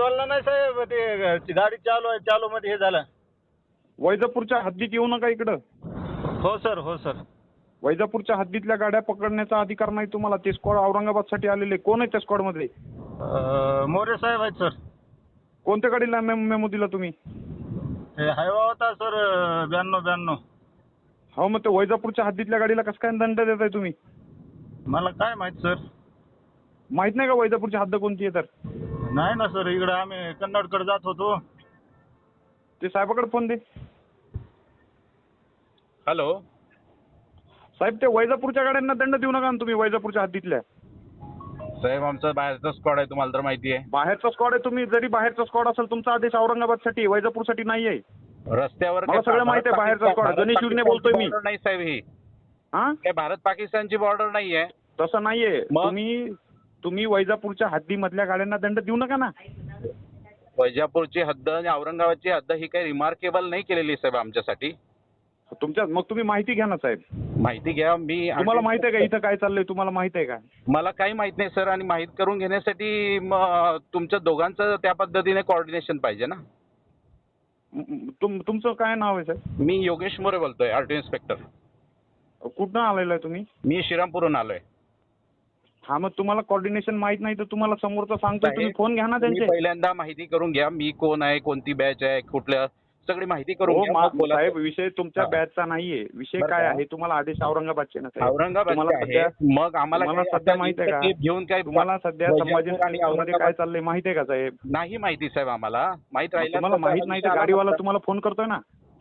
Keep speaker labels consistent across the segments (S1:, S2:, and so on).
S1: बोलला नाही साहेब, ते गाडी चालू आहे, चालू मध्ये हे झालं.
S2: वैजापूरच्या हद्दीत येऊ नका इकडं.
S1: हो सर, हो सर.
S2: वैजापूरच्या हद्दीतल्या गाड्या पकडण्याचा अधिकार नाही तुम्हाला. ते स्क्वॉड औरंगाबादसाठी आलेले. कोण आहे त्या स्क्वॉडमध्ये?
S1: मोरे साहेब आहेत सर.
S2: कोणत्या गाडीला मेमो दिला तुम्ही?
S1: हे हायवा होता सर, 92.
S2: हो, मग ते वैजापूरच्या हद्दीतल्या गाडीला कसं काय दंड देताय तुम्ही?
S1: मला काय माहित सर.
S2: माहित नाही का वैजापूरची हद्द कोणती आहे तर?
S1: नाही ना सर, इकडे आम्ही कन्नडकडे जात होतो.
S2: ते साहेबाकडे फोन दे.
S3: हॅलो
S2: साहेब, ते वैजापूरच्या गाड्यांना दंड देऊ नका ना तुम्ही. वैजापूरच्या हद्दीतल्या
S3: साहेब, आमचा बाहेरचा स्क्वॉड आहे, तुम्हाला तर माहिती आहे.
S2: बाहेरचा स्क्वॉड आहे. तुम्ही जरी बाहेरचा स्क्वॉड असेल, तुमचा आदेश औरंगाबादसाठी, वैजापूरसाठी नाही आहे.
S3: रस्त्यावर
S2: मला सगळं माहिती आहे. बाहेरचा स्क्वॉड गणेश युगने बोलतोय मी.
S3: नाही साहेब, ही
S2: हा,
S3: काय भारत पाकिस्तानची बॉर्डर नाहीये.
S2: तसं नाहीये.
S3: मग?
S2: तुम्ही वैजापूरच्या हद्दीमधल्या गाड्यांना दंड देऊ नका ना.
S3: वैजापूरची हद्द आणि औरंगाबादची हद्द ही काही रिमार्केबल नाही केलेली साहेब आमच्यासाठी.
S2: मग तुम्ही माहिती घ्या ना साहेब.
S3: माहिती घ्या.
S2: तुम्हाला माहित आहे का इथं काय चाललंय? तुम्हाला माहित आहे का?
S3: मला काही माहित नाही सर, आणि माहित करून घेण्यासाठी तुमच्या दोघांचं त्या पद्धतीने कोऑर्डिनेशन पाहिजे ना.
S2: तुमचं काय नाव आहे साहेब?
S3: मी योगेश मोरे बोलतोय, आरटीओ इन्स्पेक्टर.
S2: कुठनं आलेलं आहे तुम्ही?
S3: मी श्रीरामपूरहून आलोय.
S2: हा, मग तुम्हाला कोऑर्डिनेशन माहित नाही तर तुम्हाला समोरचा सांगतोय, तुम्ही फोन घ्या ना
S3: तुम्ही
S2: त्यांचे.
S3: पहिल्यांदा माहिती करून घ्या, मी कोण आहे, कोणती बॅच आहे, कुठल्या, सगळी माहिती करून
S2: हो
S3: घ्या. मग बोला.
S2: साहेब, विषय तुमच्या
S3: हा.
S2: बॅचचा नाहीये. विषय
S3: बरं
S2: काय
S3: का?
S2: आहे? तुम्हाला आदेश औरंगाबादचे ना साहेब.
S3: औरंगाबाद
S2: तुम्हाला
S3: आहे.
S2: सध्या-
S3: मग आम्हाला
S2: तुम्हाला
S3: काय
S2: सध्या
S3: आता
S2: माहित आहे का?
S3: इथं घेऊन काय
S2: तुम्हाला सध्या
S3: वैजापूर आणि
S2: संभाजीनगरमध्ये काय
S3: औरंगाबाद
S2: चाललंय माहित आहे का साहेब?
S3: नाही माहिती साहेब आम्हाला. माहित राहिलं
S2: तुम्हाला माहित नाही तर गाडीवाला तुम्हाला फोन करतोय ना.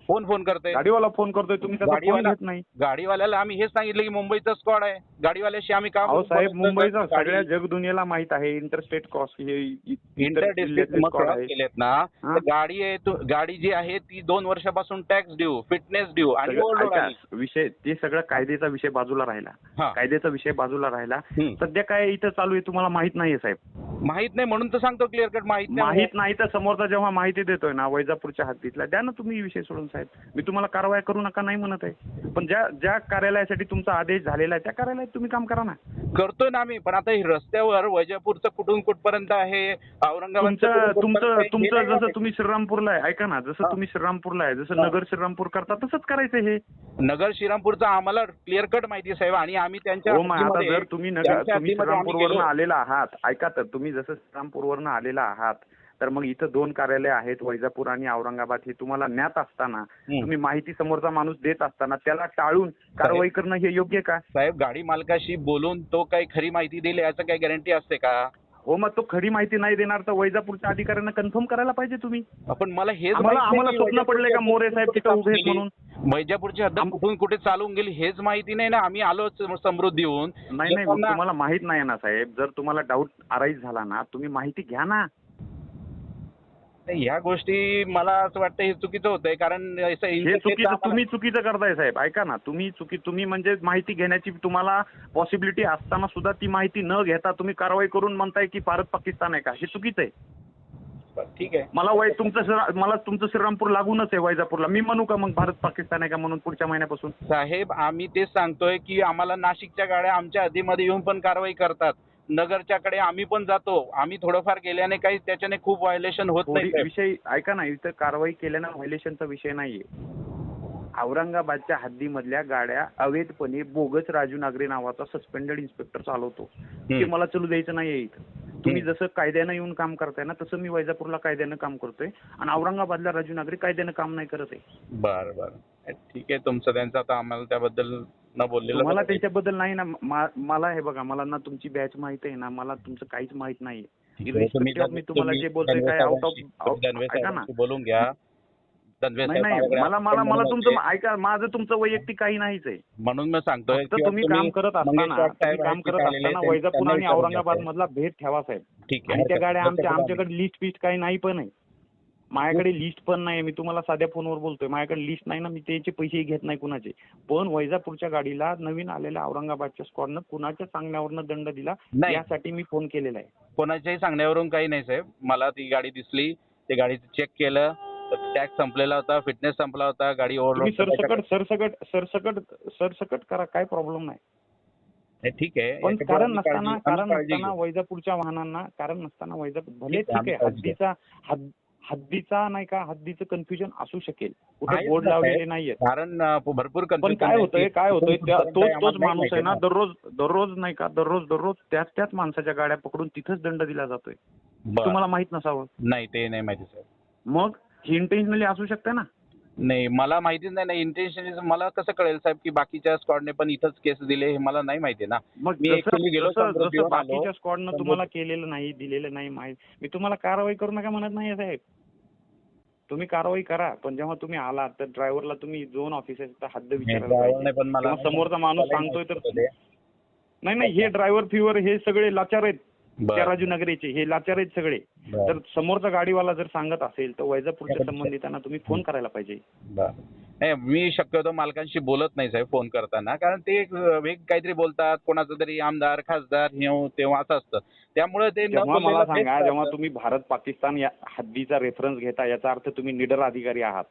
S3: फोन करतोय.
S2: गाडीवाला फोन करतोय, तुम्ही त्याचा फोन घेत नाही.
S3: गाडीवाल्याला आम्ही हेच सांगितलं की मुंबईचा स्क्वॉड आहे, गाडीवाल्याशी आम्ही काम.
S2: अहो साहेब, मुंबईचा सगळ्या जग दुनियेला माहित आहे. इंटरस्टेट कॉस्ट
S3: इंटर डिस्ट्रिक्ट केलेत ना. तर गाडी आहे, गाडी जी आहे ती 2 वर्षापासून टॅक्स ड्यू, फिटनेस ड्यू आणि ओव्हरलोड आहे.
S2: विषय ते सगळं कायद्याचा विषय बाजूला राहिला.
S3: हा.
S2: कायद्याचा विषय बाजूला राहिला.
S3: हम्म.
S2: सध्या काय इथं चालू आहे तुम्हाला माहित नाहीये साहेब.
S3: माहित नाही म्हणून तर सांगतो क्लिअर कट. माहित
S2: नाही तर समोरचा जेव्हा माहिती देतोय ना वैजापूरच्या हद्दीतला, द्या ना तुम्ही विषय सोडून साहेब. मी तुम्हाला कारवाई करू नका नाही म्हणत आहे, पण ज्या कार्यालयासाठी तुमचा आदेश झालेला आहे त्या कार्यालयात तुम्ही काम करा ना.
S3: करतोय ना आम्ही, पण आता हे रस्त्यावर वैजापूरचं कुठून कुठपर्यंत आहे, औरंगाबाद
S2: तुमचं जसं तुम्ही श्रीरामपूरला आहे, ऐका ना, जसं तुम्ही श्रीरामपूरला आहे, जसं नगर श्रीरामपूर करता तसंच करायचं हे.
S3: नगर श्रीरामपूरचं आम्हाला क्लिअर कट माहिती आहे साहेब, आणि आम्ही त्यांच्या
S2: आता जर तुम्ही श्रीरामपूरवरनं आलेला आहात, ऐका तर, तुम्ही जसं श्रीरामपूरवरनं आलेला आहात तर मग इथं 2 कार्यालय आहेत, वैजापूर आणि औरंगाबाद. हे तुम्हाला ज्ञात असताना, तुम्ही माहिती समोरचा माणूस देत असताना त्याला टाळून कारवाई करणं हे योग्य का
S3: साहेब? गाडी मालकाशी बोलून तो काही खरी माहिती देईल याचं काही गॅरंटी असते का?
S2: हो, मग तो खरी माहिती नाही देणार तर वैजापूरच्या अधिकाऱ्यांना कन्फर्म करायला पाहिजे तुम्ही.
S3: आपण मला हेच
S2: आम्हाला स्वप्न पडले का मोरे साहेब तिथं उभे आहेत म्हणून?
S3: वैजापूरची हद्द कुठून कुठे चालून गेली हेच माहिती नाही ना. आम्ही आलो समृद्धी येऊन.
S2: नाही तुम्हाला माहित नाही ना साहेब. जर तुम्हाला डाऊट अराईज झाला ना, तुम्ही माहिती घ्या ना.
S3: ह्या गोष्टी मला असं वाटतं हे चुकीचं होतंय, कारण
S2: तुम्ही चुकीचं करताय साहेब. ऐका ना, तुम्ही म्हणजे माहिती घेण्याची तुम्हाला पॉसिबिलिटी असताना सुद्धा ती माहिती न घेता तुम्ही कारवाई करून म्हणताय की भारत पाकिस्तान आहे का, हे चुकीचं आहे.
S3: ठीक आहे.
S2: मला तुमचं श्रीरामपूर लागूनच आहे वैजापूरला. मी म्हणू का मग भारत पाकिस्तान आहे का म्हणून पुढच्या महिन्यापासून?
S3: साहेब, आम्ही तेच सांगतोय की आम्हाला नाशिकच्या गाड्या आमच्या हद्दीमध्ये येऊन पण कारवाई करतात. नगरच्याकडे आम्ही पण जातो. आम्ही थोडंफार गेल्याने काही त्याच्याने खूप व्हायलेशन होत नाही.
S2: विषय ऐका ना, इथं कारवाई केल्यानं व्हायलेशनचा विषय नाहीये. औरंगाबादच्या हद्दीमधल्या गाड्या अवैधपणे बोगस राजू नागरे नावाचा सस्पेंडेड इन्स्पेक्टर चालवतो. ते मला चलू द्यायचं नाहीये इथं. तुम्ही जसं कायद्यानं येऊन काम करताय ना, तसं मी वैजापूरला कायद्यानं काम करतोय आणि औरंगाबादला राजू नागरे कायद्यानं काम नाही करत आहे.
S3: बरं ठीक आहे तुमचं त्यांचं. आता आम्हाला त्याबद्दल न बोललेलं.
S2: मला त्याच्याबद्दल नाही ना. मला हे बघा, मला ना तुमची बॅच माहित आहे ना, मला तुमचं काहीच माहित नाहीये. मी तुम्हाला जे बोलतोय काय आउट ऑफ ऐका ना,
S3: बोलून घ्या.
S2: नाही मला तुमचं ऐका, माझं तुमचं वैयक्तिक काही नाहीच आहे.
S3: म्हणून मी सांगतोय
S2: तुम्ही काम करत असताना वैजापूर आणि औरंगाबाद मधला भेद ठेवा साहेब.
S3: ठीक
S2: आहे. त्या गाड्या आमच्याकडे लिस्ट पिस्ट काही नाही पण आहे. माझ्याकडे लिस्ट पण नाही. मी तुम्हाला साध्या फोनवर बोलतोय. माझ्याकडे लिस्ट नाही ना, मी त्याचे पैसेही घेत नाही कुणाचे. पण वैजापूरच्या गाडीला नवीन आलेल्या औरंगाबादच्या स्क्वॉडनं कुणाच्या सांगण्यावरनं दंड दिला यासाठी मी फोन केलेला आहे.
S3: कोणाच्याही सांगण्यावरून काही नाही साहेब. मला ती गाडी दिसली, ते गाडीचं चेक केलं, टॅक्स संपलेला होता, फिटनेस संपला होता, गाडी ओव्हरलोड.
S2: सरसकट करा, काय प्रॉब्लेम नाही.
S3: नाही, ठीक आहे.
S2: पण
S3: याच्यावर
S2: कारण
S3: आम्ही
S2: नसताना
S3: काळजी घेऊ.
S2: वैजापूरच्या वाहनांना कारण नसताना भले
S3: ठीक आहे,
S2: ठीक आहे
S3: आम्ही काळजी घेऊ.
S2: हद्दीचा नाही का हद्दीचं कन्फ्युजन असू शकेल, कुठे
S3: आहेच
S2: बोर्ड
S3: ना
S2: लावलेले
S3: साहेब.
S2: नाहीये.
S3: कारण भरपूर
S2: पण
S3: confusion
S2: काय
S3: आहे
S2: होतंय
S3: की कुठून कुठपर्यंत आहे
S2: तोच
S3: आम्हाला नाही
S2: माणूस आहे ना,
S3: माहिती
S2: दररोज नाही का दररोज त्याच माणसाच्या गाड्या पकडून तिथंच दंड दिला जातोय.
S3: बरं.
S2: तुम्हाला माहित नसावं.
S3: नाही, ते नाही माहिती साहेब.
S2: मग ही इंटेन्शनली असू शकते ना.
S3: नाही, मला माहितीच नाही इंटेन्शनली. मला कसं कळेल साहेब की बाकीच्या स्क्वॉडने पण इथंच केस दिले, हे मला नाही माहिती ना.
S2: मग
S3: मी ऍक्च्युली गेलो
S2: जसं बाकीच्या स्क्वॉडनं तुम्हाला केलेलं नाही, दिलेलं नाही मी तुम्हाला कारवाई करू नका म्हणत नाही साहेब. तुम्ही कारवाई करा, पण जेव्हा तुम्ही आलात तर ड्रायव्हरला तुम्ही झोन ऑफिसरचा हद्द विचारायला पाहिजे.
S3: पण मला
S2: किंवा समोरचा माणूस सांगतोय तर नाही हे ड्रायव्हर फिवर हे सगळे लाचार आहेत. त्या राजूनगरीचे हे लाचार आहेत सगळे. तर समोरचा गाडीवाला जर सांगत असेल तर वैजापूरच्या संबंधितांना तुम्ही फोन करायला पाहिजे.
S3: नाही, मी शक्यतो मालकांशी बोलत नाही साहेब फोन करताना, कारण ते काहीतरी बोलतात, कोणाचा तरी आमदार खासदार तेव्हा असं असतं. त्यामुळे ते
S2: जेव्हा मला सांगा, जेव्हा तुम्ही भारत पाकिस्तान या हद्दीचा रेफरन्स घेता याचा अर्थ तुम्ही निडर अधिकारी आहात.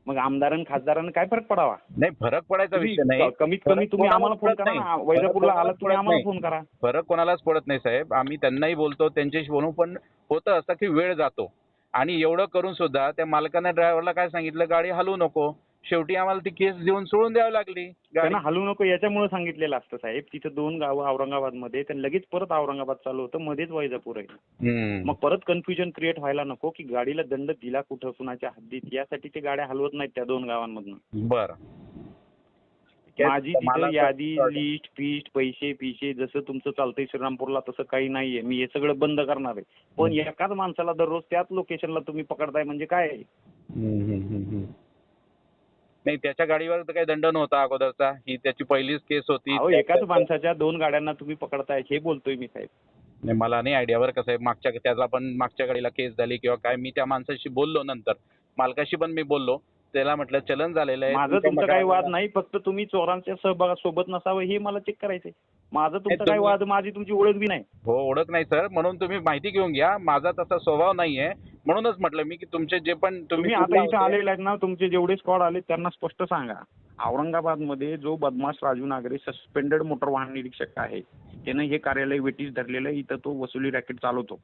S2: मग आमदारांना खासदारांना काय फरक पडावा?
S3: नाही, फरक पडायचा विषय नाही.
S2: कमीत कमी तुम्ही आम्हाला फोन करा ना. वैजापूरला आलात तुम्ही आम्हाला फोन करा.
S3: फरक कोणालाच पडत नाही साहेब. आम्ही त्यांनाही बोलतो, त्यांच्याशी बोलू, पण होतं असं की वेळ जातो. आणि एवढं करून सुद्धा त्या मालकाने ड्रायव्हरला काय सांगितलं, गाडी हलवू नको. शेवटी आम्हाला ती केस देऊन सोडून द्यावी लागली.
S2: त्यांना हलवू नको याच्यामुळे सांगितलेलं असतं साहेब. तिथं 2 गावं औरंगाबादमध्ये, तर लगेच परत औरंगाबाद चालू होतं, मध्येच वैजापूर आहे. मग परत कन्फ्युजन क्रिएट व्हायला नको की गाडीला दंड दिला कुठं कुणाच्या हद्दीत, यासाठी ते गाड्या हलवत नाहीत त्या 2 गावांमधून.
S3: बरं.
S2: माझी तिथं यादी, लिस्ट, फीस्ट, पैसे जसं तुमचं चालतंय श्रीरामपूरला तसं काही नाहीये. मी हे सगळं बंद करणार आहे. पण एकाच माणसाला दररोज त्याच लोकेशनला तुम्ही पकडताय म्हणजे काय?
S3: नाही, त्याच्या गाडीवर तर काही दंड नव्हता अगोदरचा. ही त्याची पहिलीच केस होती.
S2: एकाच माणसाच्या 2 गाड्यांना तुम्ही पकडताय हे बोलतोय मी साहेब.
S3: नाही, मला नाही आयडिया बरं कसं आहे. त्याला पण मागच्या गाडीला केस झाली किंवा काय. मी त्या माणसाशी बोललो, नंतर मालकाशी पण मी बोललो. त्याला म्हटलं चलन झालेलं आहे.
S2: माझं तुमचं काही वाद नाही, फक्त तुम्ही चोरांच्या सोबत नसावं हे मला चेक करायचंय. माझं तुमचं काही वाद, माझी तुमची ओळख बी नाही.
S3: हो, ओळख नाही सर, म्हणून तुम्ही माहिती घेऊन घ्या. माझा तसा स्वभाव नाहीये, म्हणूनच म्हटलं मी की तुमचे जे पण
S2: तुम्ही आता इथे आलेले आहेत ना, तुमचे जेवढे स्क्वॉड आले त्यांना स्पष्ट सांगा, औरंगाबादमध्ये जो बदमाश राजू नागरे सस्पेंडेड मोटर वाहन निरीक्षक आहे, त्यानं हे कार्यालय वेटीस धरलेलं आहे. इथं तो वसुली रॅकेट चालवतो.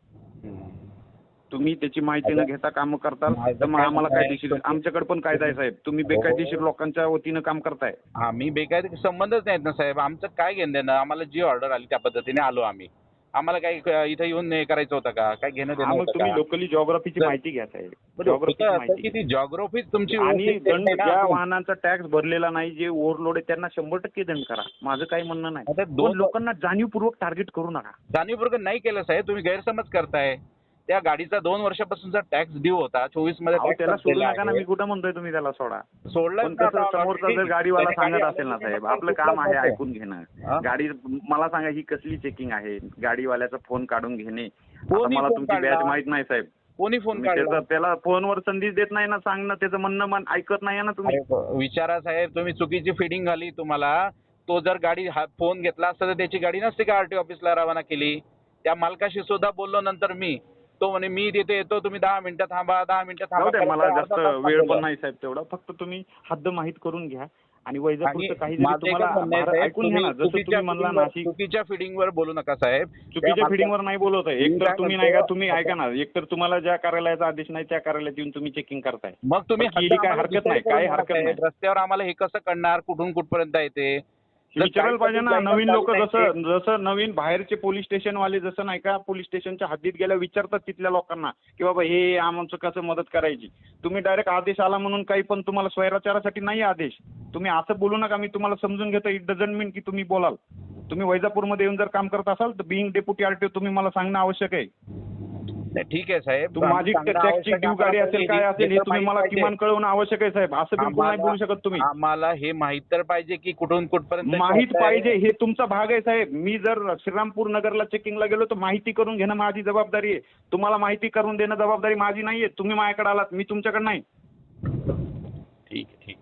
S2: तुम्ही त्याची माहिती न घेता काम करताल तर मग आम्हाला कायदेशीर, आमच्याकडे पण कायदा आहे साहेब. तुम्ही बेकायदेशीर लोकांच्या वतीनं काम करताय.
S3: आम्ही बेकायदेशीर संबंधच नाहीत ना साहेब. आमचं काय घेणं देणं. आम्हाला जी ऑर्डर आली त्या पद्धतीने आलो आम्ही. आम्हाला काही इथं येऊन हे करायचं होतं का? काय घेणं देणं
S2: मग
S3: होतं
S2: तुम्ही
S3: का?
S2: लोकली जॉग्राफीची माहिती घ्या साहेब. जॉग्राफीची माहिती
S3: ती जॉग्राफी तुमची
S2: आणि दंड ज्या वाहनांचा टॅक्स भरलेला नाही, जे ओव्हरलोड आहे त्यांना 100% दंड करा. माझं काही म्हणणं नाही. पण लोकांना जाणीवपूर्वक टार्गेट करू नका.
S3: जाणीवपूर्वक नाही केलं साहेब. तुम्ही गैरसमज करताय. त्या गाडीचा 2 वर्षापासूनचा टॅक्स ड्यू होता. 24 मध्ये
S2: त्याला सोडू नका ना. मी कुठं म्हणतोय तुम्ही त्याला सोडा.
S3: सोडलं.
S2: पण कसं समोरचा जर गाडीवाला सांगत असेल ना साहेब, आपलं काम आहे ऐकून घेणं. गाडी मला सांगा ही कसली चेकिंग आहे? गाडीवाल्याचा फोन काढून घेणे. मला तुमची बॅच माहित नाही साहेब.
S3: कोणी फोन काढला?
S2: त्याला फोनवर संदेश देत नाही ना, सांगणं त्याचं म्हणणं ऐकत नाही ना तुम्ही.
S3: विचारा साहेब, तुम्ही चुकीची फिडिंग घाली तुम्हाला. तो जर गाडी फोन घेतला असता तर त्याची गाडी नसते का आरटीओ ऑफिसला रवाना केली? त्या मालकाशी सुद्धा बोललो नंतर मी. तो म्हणे मी तिथे येतो, तुम्ही 10 मिनिटं थांबा. 10 मिनिटं थांबा.
S2: मला जास्त वेळ पण नाही साहेब तेवढा. फक्त तुम्ही हद्द माहीत करून घ्या. आणि वैजापूरचं काही तुम्हाला ऐकून घ्या ना. जसं तुम्ही म्हणला नाशिक,
S3: चुकीच्या फिडिंगवर बोलू नका साहेब.
S2: चुकीच्या फिडिंगवर नाही बोलत आहे. एकतर तुम्ही नाही का, तुम्ही ऐका ना, एकतर तुम्हाला ज्या कार्यालयाचा आदेश नाही त्या कार्यालयात येऊन तुम्ही चेकिंग करताय.
S3: मग तुम्ही
S2: काय हरकत नाही, काय हरकत नाही.
S3: रस्त्यावर आम्हाला हे कसं कळणार कुठून कुठपर्यंत येते?
S2: विचारायला पाहिजे ना. नवीन लोक जसं नवीन बाहेरचे पोलीस स्टेशन वाले जसं नाही का पोलीस स्टेशनच्या हद्दीत गेल्या विचारतात तिथल्या लोकांना की बाबा हे आमचं कसं मदत करायची. तुम्ही डायरेक्ट आदेश आला म्हणून काही पण तुम्हाला स्वैराचारासाठी नाही आदेश. तुम्ही असं बोलू नका. मी तुम्हाला समजून घेतो. इट डझंट मीन की तुम्ही बोलाल. तुम्ही वैजापूरमध्ये येऊन जर काम करत असाल तर बिईंग डेप्युटी आरटीओ तुम्ही मला सांगणं आवश्यक आहे.
S3: ठीक आहे साहेब.
S2: माझी टॅक्सची ड्यू गाडी असेल काय असेल हे तुम्ही मला किमान कळवणं आवश्यक आहे साहेब. असं बिलकुल नाही बोलू शकत तुम्ही.
S3: आम्हाला हे माहित तर पाहिजे की कुठून कुठपर्यंत
S2: माहित पाहिजे. हे तुमचा भाग आहे साहेब. मी जर श्रीरामपूर नगरला चेकिंगला गेलो तर माहिती करून घेणं माझी जबाबदारी आहे. तुम्हाला माहिती करून देणं जबाबदारी माझी नाहीये. तुम्ही माझ्याकडे आलात, मी तुमच्याकडे नाही.
S3: ठीक आहे.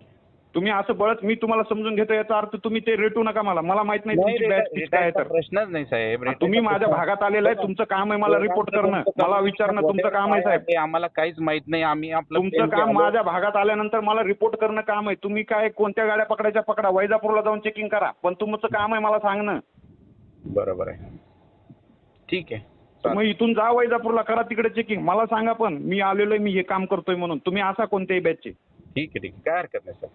S2: तुम्ही असं बळच मी तुम्हाला समजून घेतो याचा अर्थ तुम्ही ते रेटू नका. मला माहित नाही तुमची बॅच काय आहे तर.
S3: प्रश्नच नाही साहेब.
S2: तुम्ही माझ्या भागात आलेला आहे. तुमचं काम आहे मला रिपोर्ट करणं, मला विचारणं तुमचं काम आहे साहेब.
S3: आम्हाला काहीच माहित नाही. आम्ही
S2: तुमचं काम माझ्या भागात आल्यानंतर मला रिपोर्ट करणं काम आहे. तुम्ही काय कोणत्या गाड्या पकडायच्या पकडा, वैजापूरला जाऊन चेकिंग करा, पण तुमचं काम आहे मला सांगणं.
S3: बरोबर आहे. ठीक आहे.
S2: तर मग इथून जा वैजापूरला, करा तिकडे चेकिंग, मला सांगा पण मी आलेलो आहे, मी हे काम करतोय म्हणून. तुम्ही असा कोणत्याही बॅचचे.
S3: ठीक आहे. काय हरकत नाही सर.